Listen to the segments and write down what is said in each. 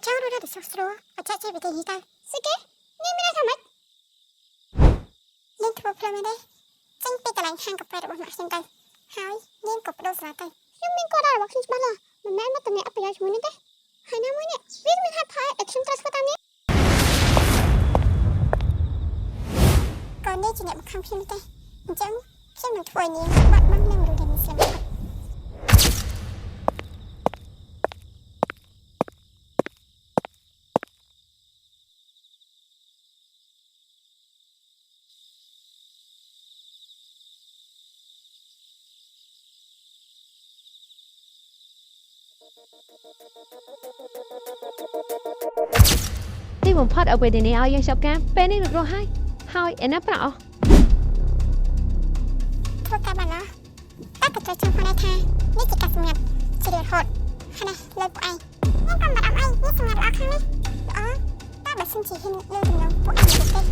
cháu nó ra được sốt sốt và chạy chạy về tay gì ta xí kế nhưng mình đã thầm mất liên thuộc lên đây tranh tay cả lạnh hàng cà phê được bằng mặt xanh tay hai liên cục đôi sả tay nhưng mình có ra được xin bắt là mình mẹ mất tầm này ấp bây giờ chúng mình đấy hai năm mới nè biết mình hay phải để chúng ta sẽ tao nhé còn đây chỉ là một không phim tay chẳng xem mình thôi nhé bạn mang lên rồi để mình xemที่ผมพอดเอาไปเดี๋ยวนี้เอายังชอบการเป็นนี่หรือให้ไอ้นับเปล่าทั่วกาบันเนาะตั้งแต่เจอคนในทางนี่จิตกระสุนยัดเฉลี่ยโหดขนาดเลยพวกไอ้นี่กำบัดเอาไอ้นี่สมัยรักครั้งนี้อ๋อตั้งแต่สิ่งที่เห็นเลยถึงน้องพวกไอ้เด็ก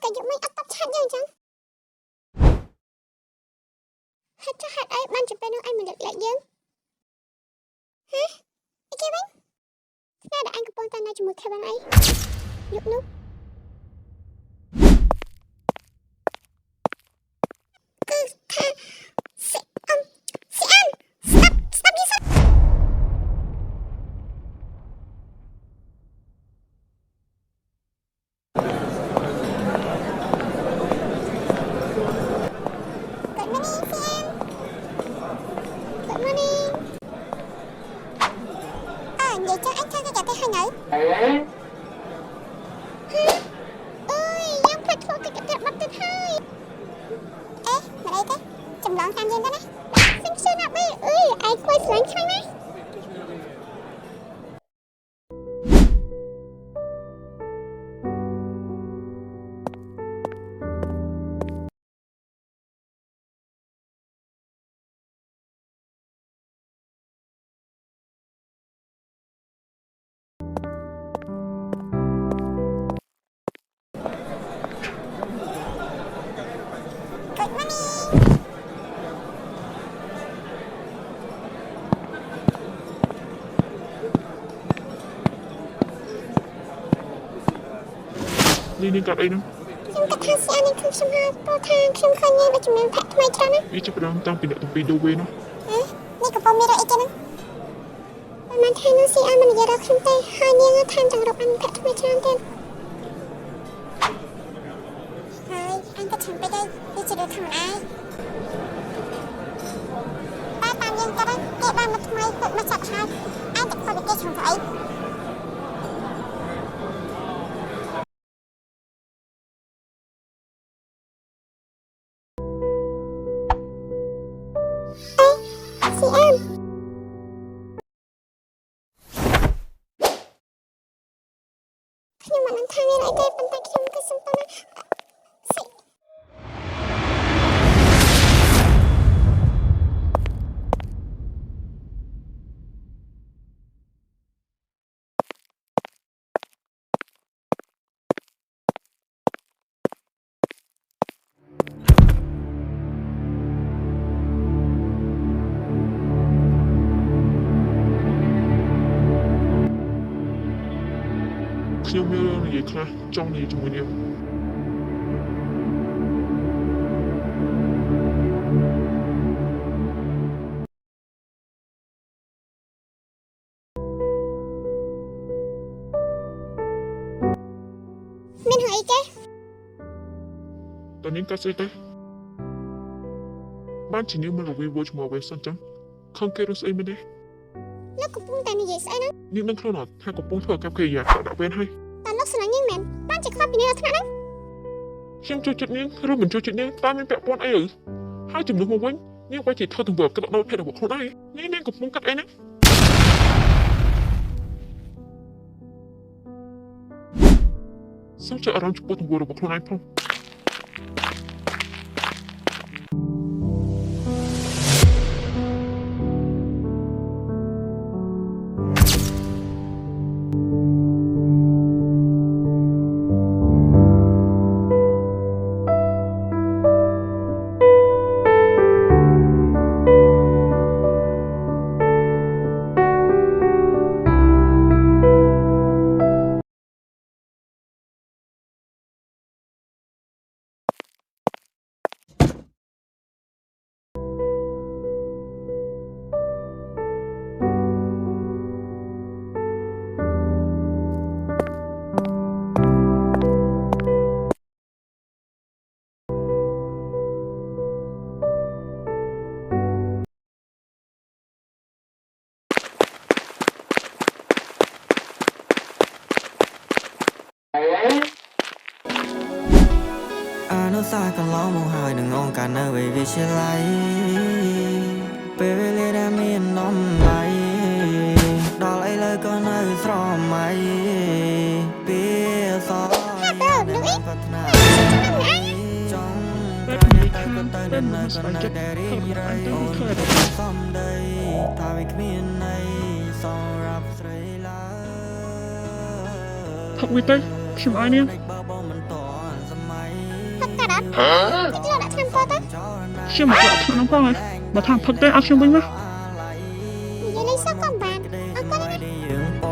ก็อยู่ไม่อัตชัดยังจังฮัทจะฮัทไอ้มันจะเป็นน้องไอ้มันเด็กเล็กยังฮะไอ้เควินน่าจะอันกระโปรงตาหน้าจมูกเควินไอ้ยุบนุ๊กคือค่ะสิอัน stop this vậy cho anh cho cái tay hai nữ ơi em phải thôi cái bắt tên hai ê mà đây cái chùm lọn tham gia đó nè xinh xinh nào bé ơi ai quay sẵn chơi nèนี่กับไอ้น้องខ្ញុំគិតថាស្អាតនេះខ្ញុំសំហាព្រោះថាខ្ញុំឃើញញ៉ៃដូចជំនាញផាក់ថ្មីច្រើនណាស់វាចាប់ផ្ដើមតាំងពីអ្នកទាំងពីរដូវវិញនោះនេះកំពុងមានរកអីចឹងហ្នឹងមិនថានោះស្អាតមិននិយាយដល់ខ្ញុំទេហើយនាងថាចង់រកអានផាក់ថ្មីច្រើនទៀតហើយអញក៏ចាំពេកដែរវាជារឿងធម្មតាតែតាមយើងទៅគេបានមកថ្មីមកចាប់ហើយអញតែខកគេឆ្លងទៅអីchị em nhưng mà năm tháng này lại đây bàn tayខ្ញុំគឺសំខាន់ណាស់ខ្ញុំមានរឿងនិយាយខ្លះចង់និយាយជាមួយនាងមានរឿងអីគេតើនាងកាត់ស្អីទៅបានជានាងមិនរវីវឈ្មោះវិញសិនចឹងខំគេរស់ស្អីមែនទេលោកកំពុងតែនិយាយស្អីហ្នឹងនាងនឹងខ្លួនអត់ថាកំពុងធ្វើកម្មកិរិយាដាក់វេនហើយតើលោកស្រឡាញ់នាងមែនបានជាខ្លាចពីនាងថ្នាក់ហ្នឹងខ្ញុំចូលចិត្តនាងឬមិនចូលចិត្តនាងតាមមានពាក់ព័ន្ធអីហើយជំនួសមកវិញនាងបែរជាធ្វើទង្វើកាត់ដល់ភេទរបស់ខ្លួនឯងនាងកំពុងកាត់អីហ្នឹង សំចិត្តអារម្មណ៍ចំពោះទង្វើរបស់ខ្លួនឯងផង អានុសាកន្លងមកហើយនឹងអង្គការនៅវិទ្យាល័យពេលវេលាដែលមាននំឡៃដល់ឥឡូវក៏នៅស្រមៃពីសោប្រាថ្នាចង់តែក៏ទៅនៅក៏នៅតែរីងរៃអូនសំដីថាវាគ្មានន័យសម្រាប់ស្រីឡើយ ផឹកវាទៅខ្ញុំឲ្យនាង Kita nak campur tu. ខ្ញុំមិនដាក់ថ្នាំផងហើយបើថាផឹកទៅឲ្យខ្ញុំវិញមក Dia lisa kau ban. Aku ni. យើងប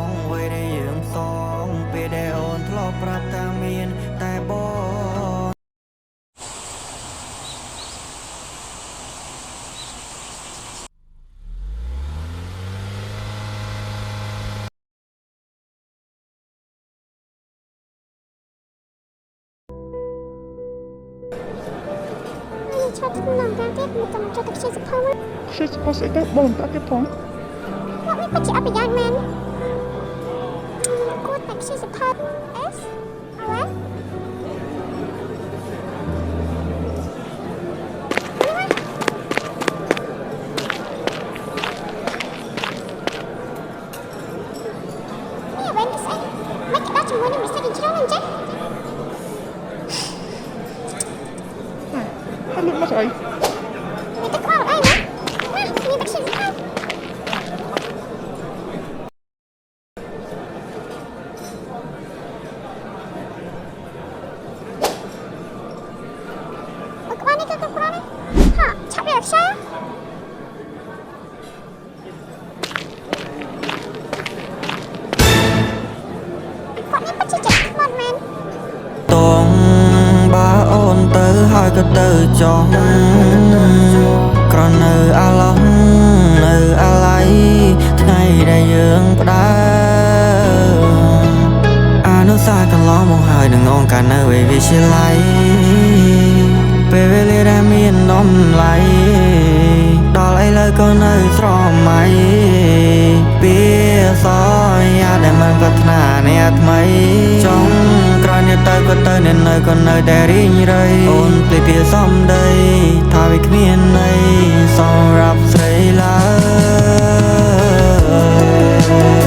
ងវ័យដែលយើងសងពេលដែលអូនធ្លាប់ប្រាប់ថាមានតែបង Ni cakap tentang gadget bukan cakap siapa pun. ខ្ញុំស្គាល់ស្អីទៅបងតាទៀតផង Nak ni pasti apa yang man? Aku tak siapa pun. S. Awak. Ni apa ni saya? Mak kita cuma ni mesti dijual je. ហើយលុបមកស្អី Mereka kau ai nak? Nah, ni tak siapa pun. Ke mana ke mana? Ha, cak biasa. Kau ni pasti cak mod man. តងបើអូនទៅហើយក៏ទៅចង់ក្រនៅអាឡោះនៅអាឡៃថ្ងៃដែលយើងផ្ដើមអានុសាកន្លងមកហើយនឹងអង្គការនៅវិទ្យាល័យពេលវេលាដែលមាននំឡៃដល់ឥឡូវក៏នៅស្រមៃពីសយាដែលមិនប្រាថ្នាអ្នកថ្មីចង់ក្រោយនេះទៅក៏ទៅនៅក៏នៅតែរីងរៃអូនភ្លេចពីសំដីថាវាគ្មានន័យសម្រាប់ស្រីឡើយ